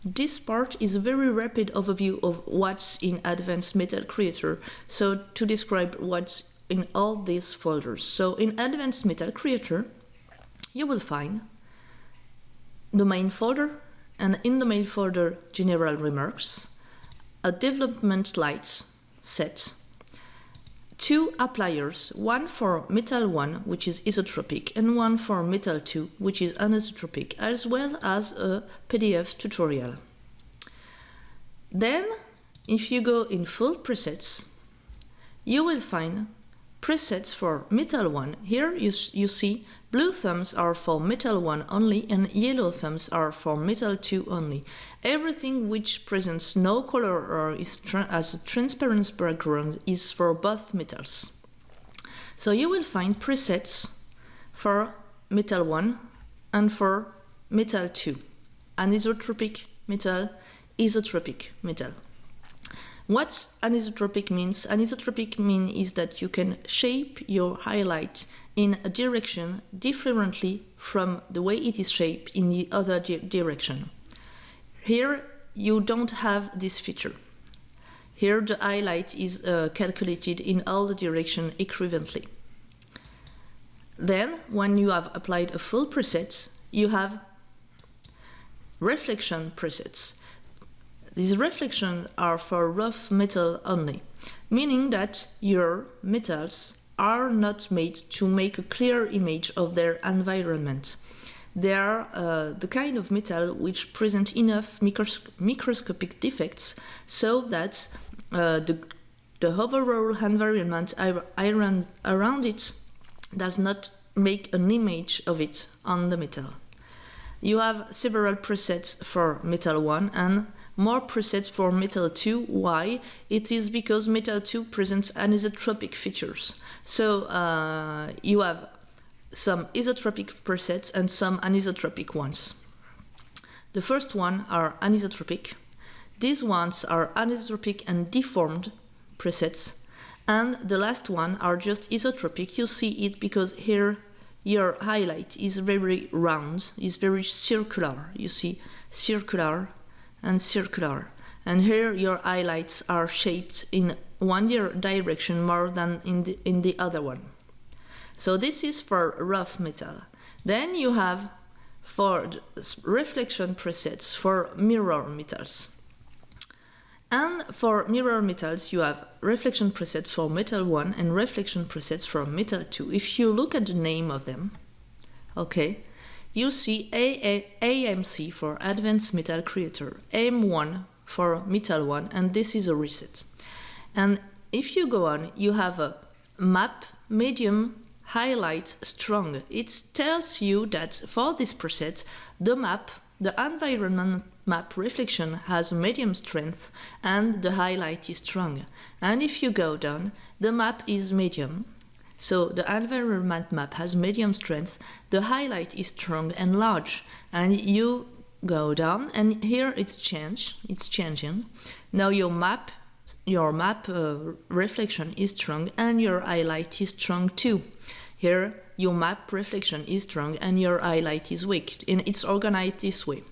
This part is a very rapid overview of what's in Advanced Metal Creator, so to describe what's in all these folders. So in Advanced Metal Creator, you will find the main folder, and in the main folder, General Remarks, a Development Lights set, 2 appliers, one for Metal 1, which is isotropic, and one for Metal 2, which is anisotropic, as well as a PDF tutorial. Then, if you go in Full Presets, you will find presets for Metal 1. Here you see blue thumbs are for Metal 1 only, and yellow thumbs are for Metal 2 only. Everything which presents no color or has a transparent background is for both metals. So you will find presets for Metal 1 and for Metal 2. Anisotropic metal, isotropic metal. What anisotropic means? Anisotropic means is that you can shape your highlight in a direction differently from the way it is shaped in the other direction. Here you don't have this feature. Here the highlight is calculated in all the directions equivalently. Then, when you have applied a full preset, you have reflection presets. These reflections are for rough metal only, meaning that your metals are not made to make a clear image of their environment. They are the kind of metal which present enough microscopic defects so that the overall environment around it does not make an image of it on the metal. You have several presets for Metal 1 and more presets for Metal 2. Why? It is because Metal 2 presents anisotropic features. So you have some isotropic presets and some anisotropic ones. The first one are anisotropic. These ones are anisotropic and deformed presets. And the last one are just isotropic. You see it because here your highlight is very round, is very circular. You see circular and circular. And here your highlights are shaped in one direction more than in the other one. So this is for rough metal. Then you have for reflection presets for mirror metals. And for mirror metals, you have reflection presets for Metal 1 and reflection presets for Metal 2. If you look at the name of them, okay, you see AMC for Advanced Metal Creator, M1 for Metal 1, and this is a reset. And if you go on, you have a map, medium, highlight, strong. It tells you that for this preset, the environment map reflection has medium strength and the highlight is strong. And if you go down, the map is medium. So the environment map has medium strength, the highlight is strong and large. And you go down and here it's changing. Now your map reflection is strong and your highlight is strong too. Here your map reflection is strong and your highlight is weak, and it's organized this way.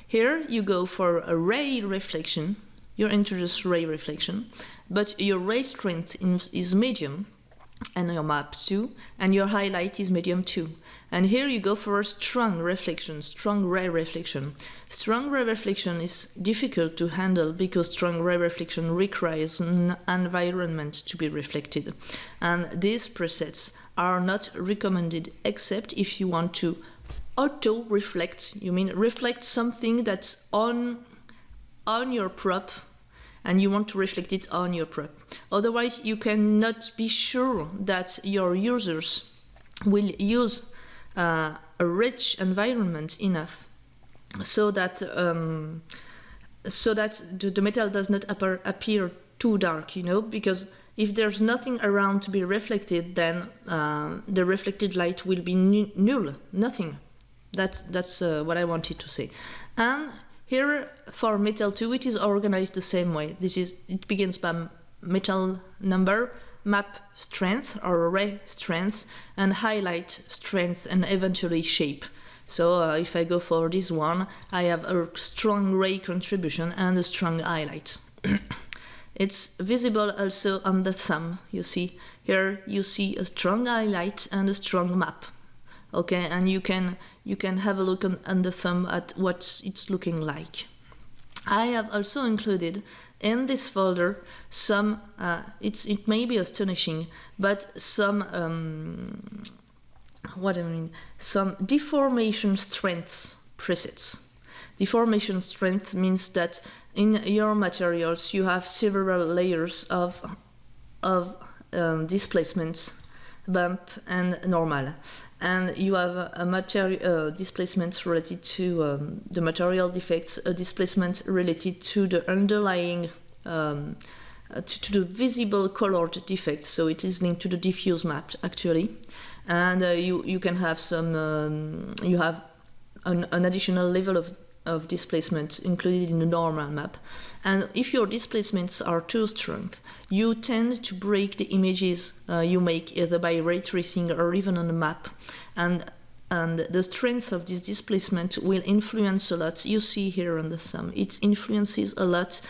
Here you go for a ray reflection, you introduce ray reflection, but your ray strength is medium, and your map too, and your highlight is medium too. And here you go for a strong reflection, strong ray reflection. Strong ray reflection is difficult to handle because strong ray reflection requires an environment to be reflected. And these presets are not recommended except if you want to auto-reflect, you mean reflect something that's on your prop and you want to reflect it on your prop. Otherwise, you cannot be sure that your users will use a rich environment enough so that the metal does not appear too dark, you know, because if there's nothing around to be reflected, then the reflected light will be null, nothing. That's what I wanted to say. And here for Metal 2, it is organized the same way. It begins by metal number, map strength or ray strength, and highlight strength, and eventually shape. So if I go for this one, I have a strong ray contribution and a strong highlight. It's visible also on the thumb, you see. Here you see a strong highlight and a strong map. Okay, and you can have a look on the thumb at what it's looking like. I have also included in this folder some, it may be astonishing, but some, some deformation strength presets. Deformation strength means that in your materials you have several layers of displacements, bump and normal, and you have a material displacements related to the material defects, a displacement related to the underlying to the visible colored defects, so it is linked to the diffuse map actually, and you can have some you have an additional level of displacement included in the normal map. And if your displacements are too strong, you tend to break the images you make either by ray tracing or even on the map. And the strength of this displacement will influence a lot. You see here on the thumb, it influences a lot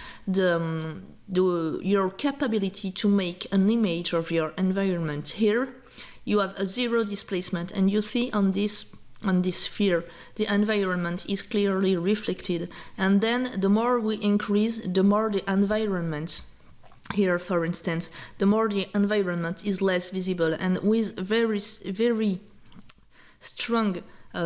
your capability to make an image of your environment. Here you have a zero displacement, and you see on this sphere, the environment is clearly reflected. And then the more we increase, the more the environment, here for instance, the more the environment is less visible, and with very, very strong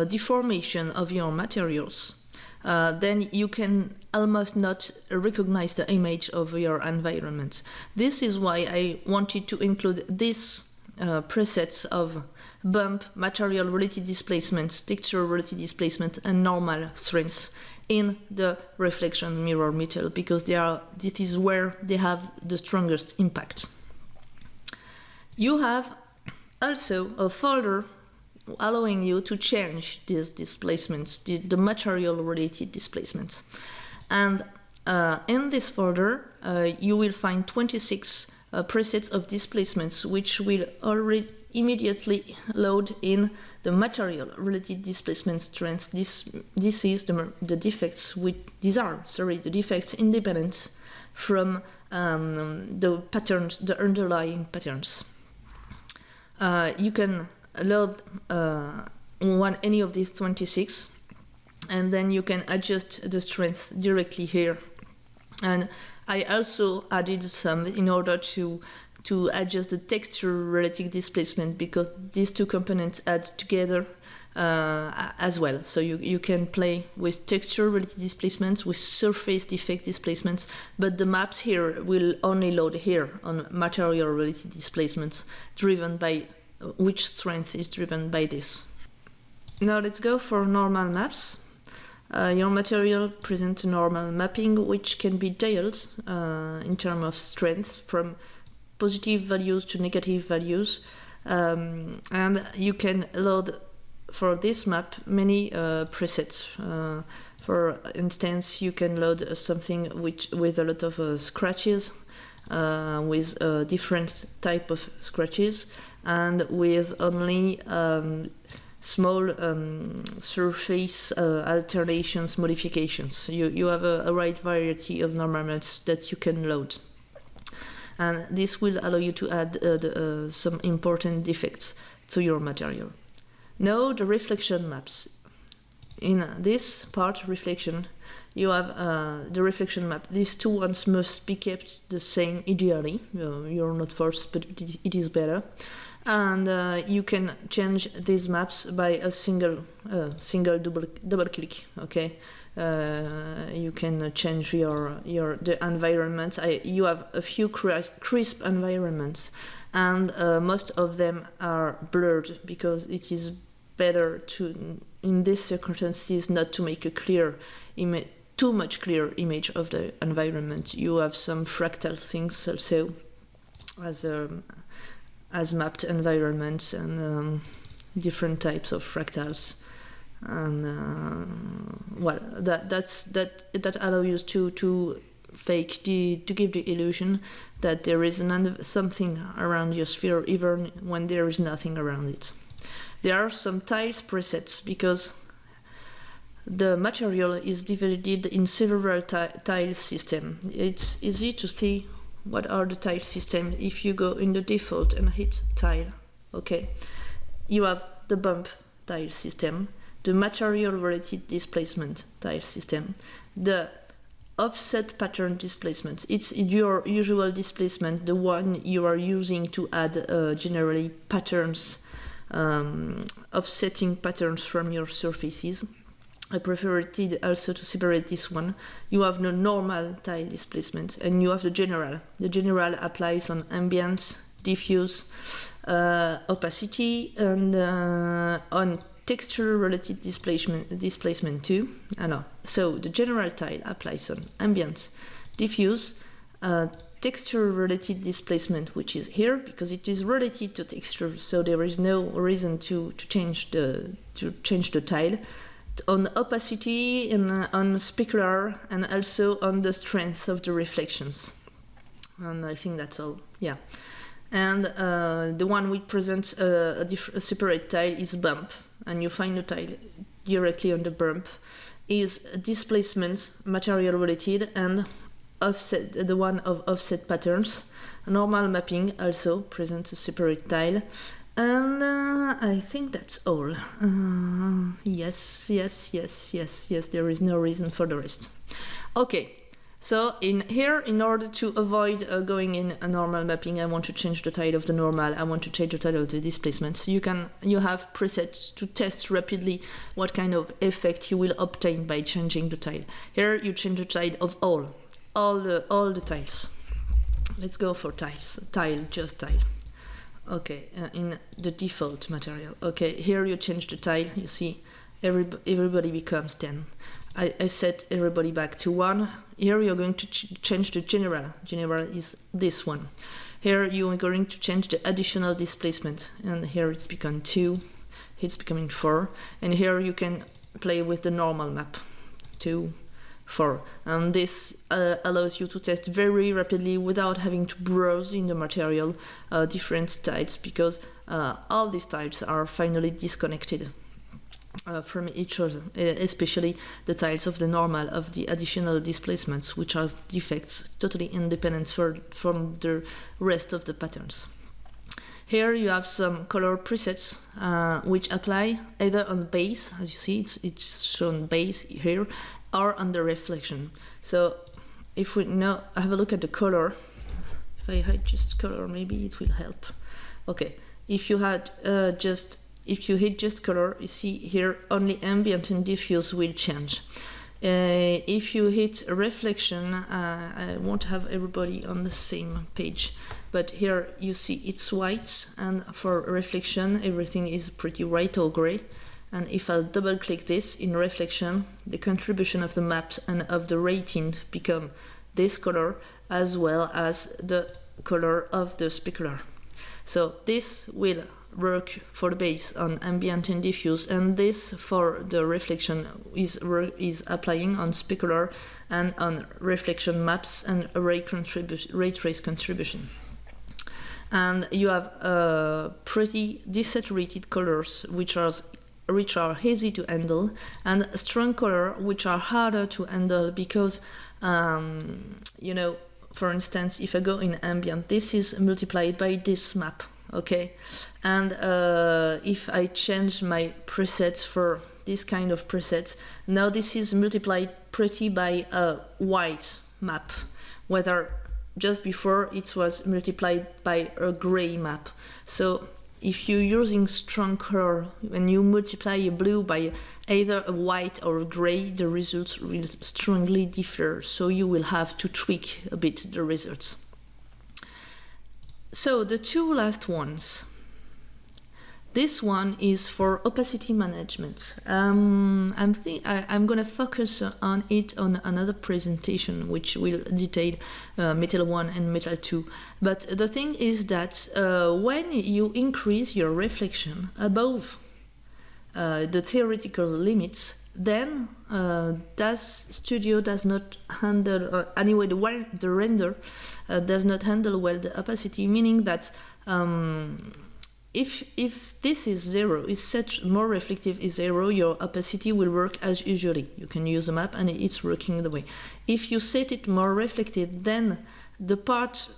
deformation of your materials, then you can almost not recognize the image of your environment. This is why I wanted to include this presets of bump, material related displacements, texture related displacement, and normal strengths in the reflection mirror metal, because this is where they have the strongest impact. You have also a folder allowing you to change these displacements, the material related displacements. And in this folder you will find 26 presets of displacements, which will already immediately load in the material related displacement strength. This is the defects the defects independent from the patterns, the underlying patterns. You can load any of these 26, and then you can adjust the strength directly here. And I also added some in order to adjust the texture related displacement, because these two components add together as well. So you can play with texture related displacements, with surface defect displacements, but the maps here will only load here on material related displacements, driven by which strength is driven by this. Now let's go for normal maps. Your material presents a normal mapping, which can be dialed in terms of strength from positive values to negative values, and you can load for this map many presets. For instance, you can load something with a lot of scratches, with different type of scratches, and with only small surface alterations, modifications. You have a wide variety of normal maps that you can load, and this will allow you to add some important defects to your material. Now the reflection maps. In this part, reflection, you have the reflection map. These two ones must be kept the same ideally. You're not forced, but it is better. And you can change these maps by a single double click. Okay, you can change the environment. You have a few crisp environments, and most of them are blurred, because it is better to, in these circumstances, not to make a too much clear image of the environment. You have some fractal things also as mapped environments, and different types of fractals, and that allows you to give the illusion that there is something around your sphere, even when there is nothing around it. There are some tiles presets, because the material is divided in several tile system. It's easy to see what are the tile system if you go in the default and hit tile. Okay, you have the bump tile system, the material related displacement tile system, the offset pattern displacement. It's your usual displacement, the one you are using to add generally patterns, offsetting patterns from your surfaces. I prefer it also to separate this one. You have the normal tile displacement and you have the general. The general applies on ambient, diffuse, opacity, and on texture related displacement too. So the general tile applies on ambient, diffuse, texture related displacement, which is here because it is related to texture, so there is no reason to change the tile. On opacity and on specular, and also on the strength of the reflections. And I think that's all. Yeah. And the one which presents a separate tile is bump, and you find the tile directly on the bump. Is displacement, material related, and offset, the one of offset patterns. Normal mapping also presents a separate tile. And I think that's all. Yes, there is no reason for the rest. Okay, so in here, in order to avoid going in a normal mapping, I want to change the tile of the normal, I want to change the tile of the displacement. So you have presets to test rapidly what kind of effect you will obtain by changing the tile. Here you change the tile of all the tiles. Let's go for just tile. Okay, in the default material. Okay, here you change the tile, you see everybody becomes 10. I set everybody back to 1. Here you're going to change the general. General is this one. Here you are going to change the additional displacement, and here it's become 2, it's becoming 4, and here you can play with the normal map, 2, 4, and this allows you to test very rapidly without having to browse in the material different tiles, because all these tiles are finally disconnected from each other, especially the tiles of the normal, of the additional displacements, which are defects totally independent from the rest of the patterns. Here you have some color presets which apply either on base, as you see it's shown base here, or on the reflection. So if we now have a look at the color, if I hide just color, maybe it will help. Okay, if you hit just color, you see here only ambient and diffuse will change. If you hit reflection, I won't have everybody on the same page, but here you see it's white, and for reflection everything is pretty white or gray. And if I'll double click this in reflection, the contribution of the maps and of the rating become this color, as well as the color of the specular. So this will work for the base on ambient and diffuse, and this for the reflection is applying on specular and on reflection maps and ray trace contribution. And you have pretty desaturated colors which are easy to handle, and strong color which are harder to handle because for instance, if I go in ambient, this is multiplied by this map, okay? And if I change my preset for this kind of preset, now this is multiplied pretty by a white map, whether just before it was multiplied by a gray map. So if you're using strong color, when you multiply a blue by either a white or a gray, the results will strongly differ, so you will have to tweak a bit the results. So the two last ones. This one is for opacity management. I'm going to focus on it on another presentation, which will detail Metal 1 and Metal 2. But the thing is that when you increase your reflection above the theoretical limits, then DAS Studio does not handle, or anyway, the render does not handle well the opacity, meaning that if this is 0, is set more reflective is 0, your opacity will work as usually. You can use a map and it's working the way. If you set it more reflective, then the parts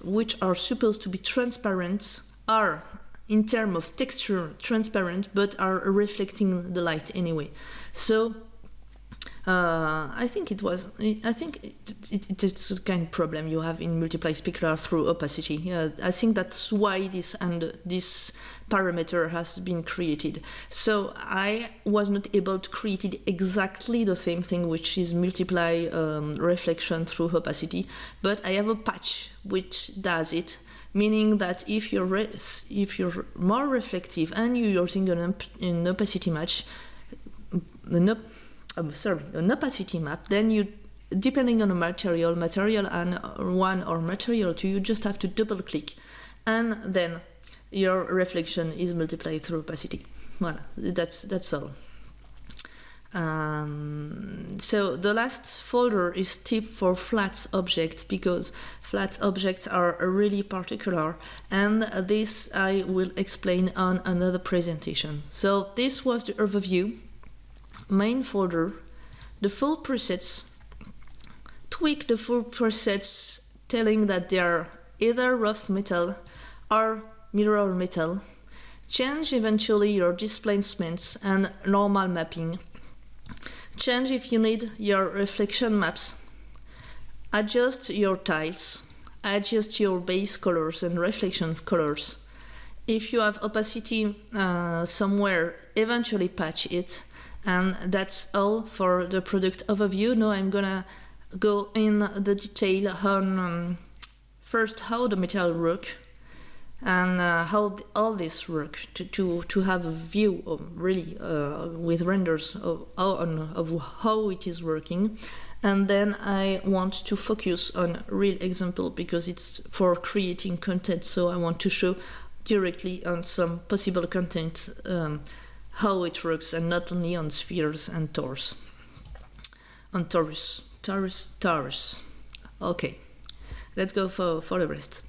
which are supposed to be transparent are, in terms of texture, transparent, but are reflecting the light anyway. So I think it's a kind of problem you have in multiply specular through opacity. I think that's why this parameter has been created. So I was not able to create it exactly the same thing, which is multiply reflection through opacity, but I have a patch which does it, meaning that if you're more reflective and you're using an opacity match, an opacity map, then you, depending on the material and 1 or material 2, you just have to double click and then your reflection is multiplied through opacity. Voilà, that's all. So the last folder is tip for flat objects, because flat objects are really particular, and this I will explain on another presentation. So this was the overview, main folder, the full presets, tweak the full presets telling that they are either rough metal or mirror metal, change eventually your displacements and normal mapping, change if you need your reflection maps, adjust your tiles, adjust your base colors and reflection colors. If you have opacity somewhere, eventually patch it. And that's all for the product overview. Now I'm gonna go in the detail on first how the metal work and how all this work to have a view of really with renders of how it is working. And then I want to focus on real example because it's for creating content, so I want to show directly on some possible content how it works, and not only on spheres and torus. On torus. Okay, let's go for the rest.